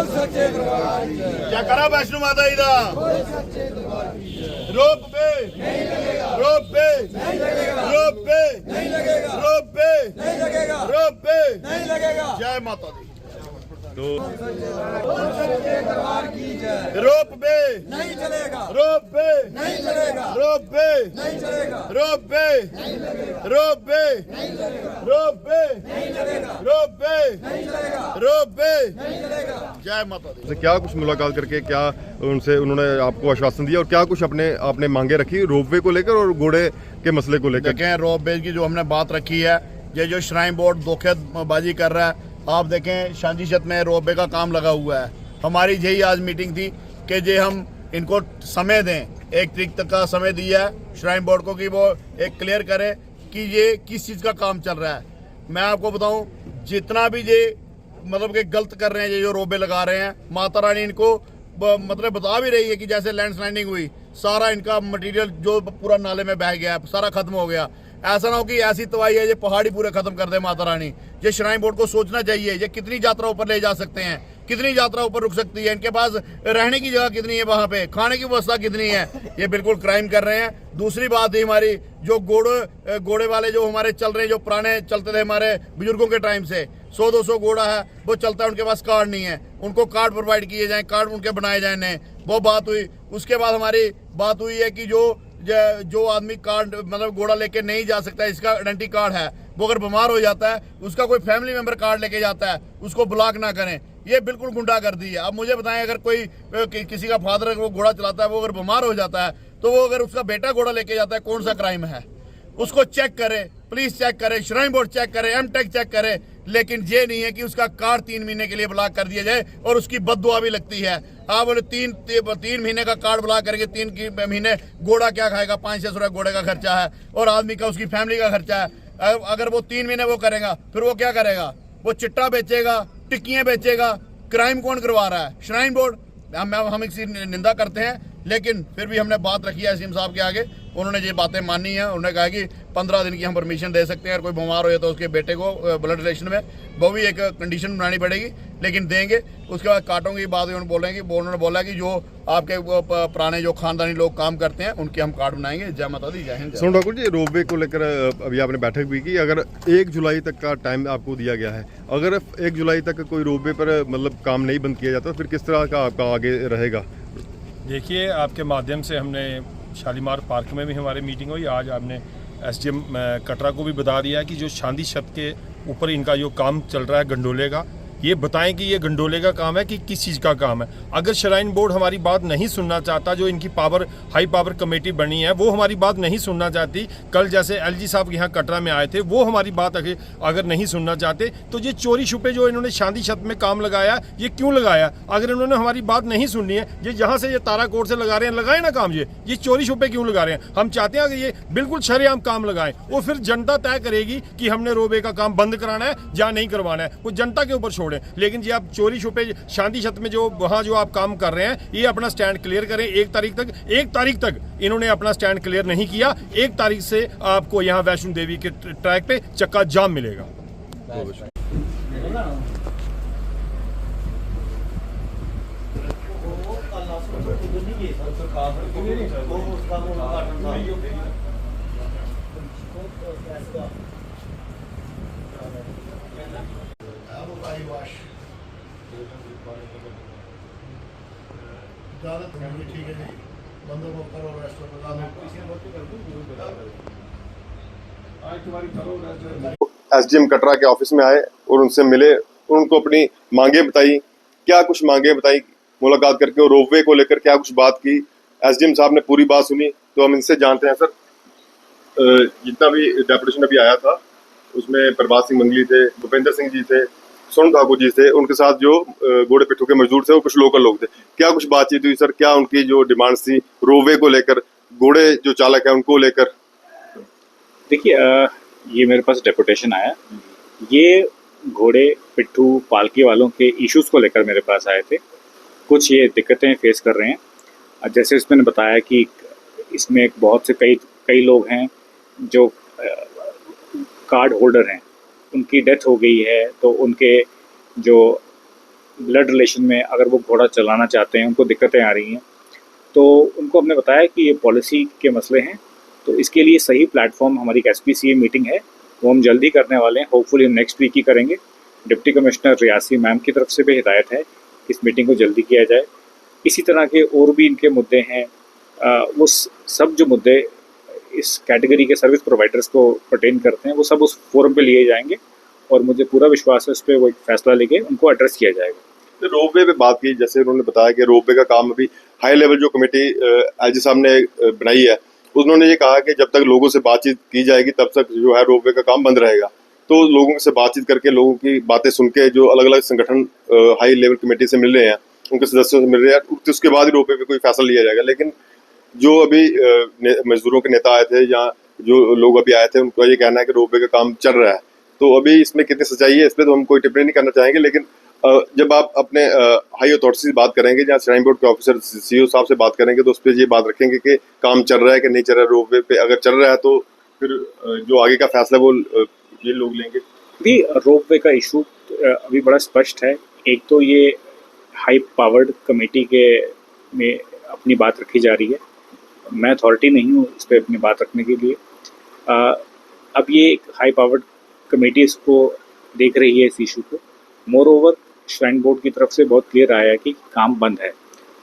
क्या करा वैष्णो माता जी का रोप पे रोप पे रोप पे रोप पे रोप पे जय माता दी। तो रोप पे नहीं चलेगा, रोप पे नहीं चलेगा, रोप पे नहीं चलेगा, रोप पे रोप पे रोप पे नहीं चलेगा, रोप पे नहीं चलेगा, रोप पे नहीं चलेगा। जय माता दी। क्या कुछ मुलाकात करके क्या उनसे उन्होंने आपको आश्वासन दिया और क्या कुछ आपने मांगे रखी रोपवे को लेकर और घोड़े के मसले को लेकर? देखें, रोपवे की जो हमने बात रखी है, ये जो श्राइन बोर्ड धोखेबाजी कर रहा है, आप देखें शांति छत में रोपवे का काम लगा हुआ है। हमारी यही आज मीटिंग थी कि जे हम इनको समय दें, 1 तारीख तक का समय दिया है श्राइन बोर्ड को कि वो एक क्लियर करे कि ये किस चीज़ का काम चल रहा है। मैं आपको बताऊं, जितना भी ये मतलब कि गलत कर रहे हैं, ये जो रोपवे लगा रहे हैं, माता रानी इनको मतलब बता भी रही है कि जैसे लैंडस्लाइडिंग हुई, सारा इनका मटेरियल जो पूरा नाले में बह गया, सारा खत्म हो गया। ऐसा ना हो कि ऐसी तबाही है ये पहाड़ी पूरे खत्म कर दे माता रानी। ये श्राइन बोर्ड को सोचना चाहिए, ये कितनी यात्रा ऊपर ले जा सकते हैं, कितनी यात्रा ऊपर रुक सकती है, इनके पास रहने की जगह कितनी है, वहां पे खाने की व्यवस्था कितनी है। ये बिल्कुल क्राइम कर रहे हैं। दूसरी बात है हमारी जो घोड़े वाले जो हमारे चल रहे हैं, जो पुराने चलते थे हमारे बुजुर्गों के टाइम से, 100-200 घोड़ा है वो चलता है, उनके पास कार्ड नहीं है, उनको कार्ड प्रोवाइड किए जाएं, कार्ड उनके बनाए जाए नए, वो बात हुई। उसके बाद हमारी बात हुई है कि जो आदमी कार्ड मतलब घोड़ा लेके नहीं जा सकता, इसका आइडेंटिटी कार्ड है, वो अगर बीमार हो जाता है, उसका कोई फैमिली मेंबर कार्ड लेके जाता है, उसको ब्लॉक ना करें। ये बिल्कुल गुंडागर्दी है। अब मुझे बताएं, अगर कोई किसी का फादर वो घोड़ा चलाता है, वो अगर बीमार हो जाता है, तो वो अगर उसका बेटा घोड़ा लेके जाता है, कौन सा क्राइम है? उसको चेक करें, प्लीज चेक करें, श्राइन बोर्ड चेक करें, एमटेक चेक करें। लेकिन ये नहीं है कि उसका कार्ड 3 महीने के लिए ब्लॉक कर दिया जाए और उसकी बददुआ भी लगती है। आप बोले 3 महीने का कार्ड ब्लॉक करेंगे, 3 महीने घोड़ा क्या खाएगा? 500-600 रुपये घोड़े का खर्चा है और आदमी का, उसकी फैमिली का खर्चा है। अगर वो 3 महीने वो करेगा, फिर वो क्या करेगा? वो चिट्टा बेचेगा, टिक्कियां बेचेगा। क्राइम कौन करवा रहा है? Shrine board. हम इसकी निंदा करते हैं, लेकिन फिर भी हमने बात रखी है एसडीएम साहब के आगे, उन्होंने ये बातें मानी हैं। उन्होंने कहा कि 15 दिन की हम परमिशन दे सकते हैं, अगर कोई बीमार हो जाए तो उसके बेटे को ब्लड रिलेशन में वो भी एक कंडीशन बनानी पड़ेगी, लेकिन देंगे। उसके बाद काटों की बात उन्होंने बोलेंगे, उन्होंने बोला कि जो आपके पुराने जो खानदानी लोग काम करते हैं उनके हम कार्ड बनाएंगे। जय माता दी, जय हिंद। सुनो ठाकुर जी, रोपवे को लेकर अभी आपने बैठक भी की, अगर 1 जुलाई तक का टाइम आपको दिया गया है, अगर 1 जुलाई तक कोई रोपवे पर मतलब काम नहीं बंद किया जाता, फिर किस तरह का आपका आगे रहेगा? देखिए, आपके माध्यम से हमने शालीमार पार्क में भी हमारी मीटिंग हुई। आज आपने एसडीएम कटरा को भी बता दिया है कि जो चांदी छत के ऊपर इनका जो काम चल रहा है गंडोले का, ये बताएं कि ये गंडोले का काम है कि किस चीज़ का काम है। अगर श्राइन बोर्ड हमारी बात नहीं सुनना चाहता, जो इनकी हाई पावर कमेटी बनी है वो हमारी बात नहीं सुनना चाहती, कल जैसे एलजी साहब यहाँ कटरा में आए थे, वो हमारी बात अगर नहीं सुनना चाहते, तो ये चोरी छुपे जो इन्होंने चांदी छत में काम लगाया, ये क्यों लगाया? अगर इन्होंने हमारी बात नहीं सुननी है, ये जहाँ से ये ताराकोट से लगा रहे हैं, लगाए ना काम। ये चोरी छुपे क्यों लगा रहे हैं? हम चाहते हैं कि ये बिल्कुल शरेआम काम लगाएं और फिर जनता तय करेगी कि हमने रोपवे का काम बंद कराना है या नहीं करवाना है, वो जनता के ऊपर छोड़े। लेकिन जी आप चोरी छुपे शांति छत में जो वहां जो आप काम कर रहे हैं, ये अपना स्टैंड क्लियर करें। 1 तारीख तक इन्होंने अपना स्टैंड क्लियर नहीं किया। 1 तारीख से आपको यहाँ वैष्णो देवी के ट्रैक पे चक्का जाम मिलेगा। ठीक है जी, बंदों को करो रेस्ट एसडीएम कटरा के ऑफिस में आए और उनसे मिले, उनको अपनी मांगे बताई। क्या कुछ मांगे बताई मुलाकात करके, और रोपवे को लेकर क्या कुछ बात की? एसडीएम साहब ने पूरी बात सुनी, तो हम इनसे जानते हैं। सर, जितना भी डेपुटेशन अभी आया था उसमें प्रभात सिंह मंगली थे, भूपेंद्र सिंह जी थे, सोनू ठाकुर जी थे, उनके साथ जो घोड़े पिट्ठू के मजदूर थे वो कुछ लोकल लोग थे। क्या कुछ बातचीत हुई सर? क्या उनकी जो डिमांड्स थी रोपवे को लेकर, घोड़े जो चालक है उनको लेकर? देखिए, ये मेरे पास डेपुटेशन आया, ये घोड़े पिट्ठू पालकी वालों के इश्यूज को लेकर मेरे पास आए थे। कुछ ये दिक्कतें फेस कर रहे हैं। जैसे इसमें बताया कि इसमें बहुत से कई लोग हैं जो कार्ड होल्डर हैं, उनकी डेथ हो गई है, तो उनके जो ब्लड रिलेशन में अगर वो घोड़ा चलाना चाहते हैं, उनको दिक्कतें आ रही हैं, तो उनको हमने बताया कि ये पॉलिसी के मसले हैं, तो इसके लिए सही प्लेटफॉर्म हमारी एक SPCA मीटिंग है, वो हम जल्दी करने वाले हैं। होपफुली हम नेक्स्ट वीक ही करेंगे। डिप्टी कमिश्नर रियासी मैम की तरफ से भी हिदायत है कि इस मीटिंग को जल्दी किया जाए। इसी तरह के और भी इनके मुद्दे हैं, वो सब जो मुद्दे इस कैटेगरी के सर्विस प्रोवाइडर्स को पर्टेन करते हैं, वो सब उस फोरम पे लिए जाएंगे और मुझे पूरा विश्वास है उस पर वो एक फैसला लेके उनको एड्रेस किया जाएगा। रोपवे पे बात की, जैसे उन्होंने बताया कि रोपवे का काम अभी हाई लेवल जो कमेटी एलजी साहब ने बनाई है, उन्होंने ये कहा कि जब तक लोगों से बातचीत की जाएगी तब तक जो है रोपवे का काम बंद रहेगा। तो लोगों से बातचीत करके, लोगों की बातें सुन के, जो अलग अलग संगठन हाई लेवल कमेटी से मिल रहे हैं, उनके सदस्यों से मिल रहे हैं, तो उसके बाद ही रोपवे पे कोई फैसला लिया जाएगा। लेकिन जो अभी मजदूरों के नेता आए थे या जो लोग अभी आए थे, उनका ये कहना है कि रोपवे का काम चल रहा है। तो अभी इसमें कितनी सच्चाई है, इस पर तो हम कोई टिप्पणी नहीं करना चाहेंगे। लेकिन जब आप अपने हाई अथॉरिटी से बात करेंगे, जहाँ श्राइन बोर्ड के ऑफिसर CEO साहब से बात करेंगे, तो उस पर ये बात रखेंगे कि काम चल रहा है कि नहीं चल रहा है रोपवे पे। अगर चल रहा है तो फिर जो आगे का फैसला वो ये लोग लेंगे। अभी रोपवे का इशू अभी बड़ा स्पष्ट है। एक तो ये हाई पावर्ड कमेटी के में अपनी बात रखी जा रही है, मैं अथॉरिटी नहीं हूँ इस पर अपनी बात रखने के लिए। अब ये एक हाई पावर्ड कमेटी इसको देख रही है, इस इशू को। मोर ओवर श्राइन बोर्ड की तरफ से बहुत क्लियर आया है कि काम बंद है,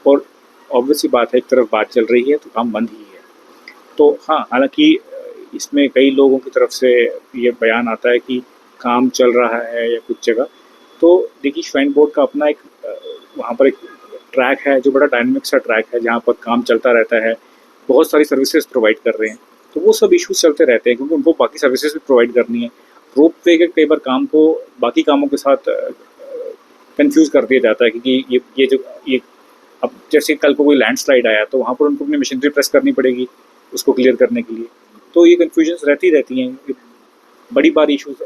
और ऑब्वियसली बात है, एक तरफ बात चल रही है तो काम बंद ही है। तो हाँ, हालांकि इसमें कई लोगों की तरफ से ये बयान आता है कि काम चल रहा है या कुछ जगह। तो देखिए, श्राइन बोर्ड का अपना एक वहाँ पर एक ट्रैक है जो बड़ा डायनामिक सा ट्रैक है, जहाँ पर काम चलता रहता है, बहुत सारी सर्विसेज प्रोवाइड कर रहे हैं, तो वो सब इश्यूज चलते रहते हैं क्योंकि उनको बाकी सर्विसेज भी प्रोवाइड करनी है। रोपवे के कई बार काम को बाकी कामों के साथ कंफ्यूज कर दिया जाता है, क्योंकि ये अब जैसे कल को कोई लैंडस्लाइड आया तो वहाँ पर उनको अपनी मशीनरी प्रेस करनी पड़ेगी उसको क्लियर करने के लिए। तो ये कन्फ्यूजन्स रहती हैं। बड़ी बार इशूज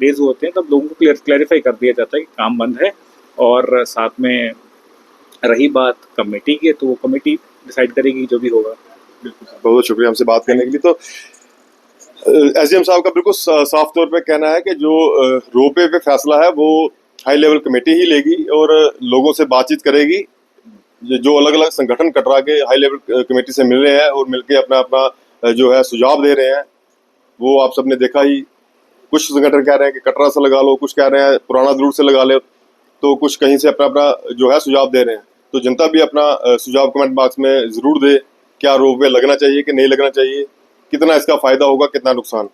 रेज होते हैं तब लोगों को क्लैरिफाई कर दिया जाता है कि काम बंद है। और साथ में रही बात कमेटी की, तो वो कमेटी डिसाइड करेगी जो भी होगा। बहुत शुक्रिया हमसे बात करने के लिए। तो SDM साहब का बिल्कुल साफ तौर पे कहना है कि जो रोपवे पे फैसला है वो हाई लेवल कमेटी ही लेगी और लोगों से बातचीत करेगी। जो अलग अलग संगठन कटरा के हाई लेवल कमेटी से मिल रहे हैं और मिलके अपना अपना जो है सुझाव दे रहे हैं, वो आप सबने देखा ही। कुछ संगठन कह रहे हैं कि कटरा से लगा लो, कुछ कह रहे हैं पुराना रूट से लगा लो, तो कुछ कहीं से अपना अपना जो है सुझाव दे रहे हैं। तो जनता भी अपना सुझाव कमेंट बॉक्स में ज़रूर दे, क्या रोपवे लगना चाहिए कि नहीं लगना चाहिए, कितना इसका फ़ायदा होगा, कितना नुकसान।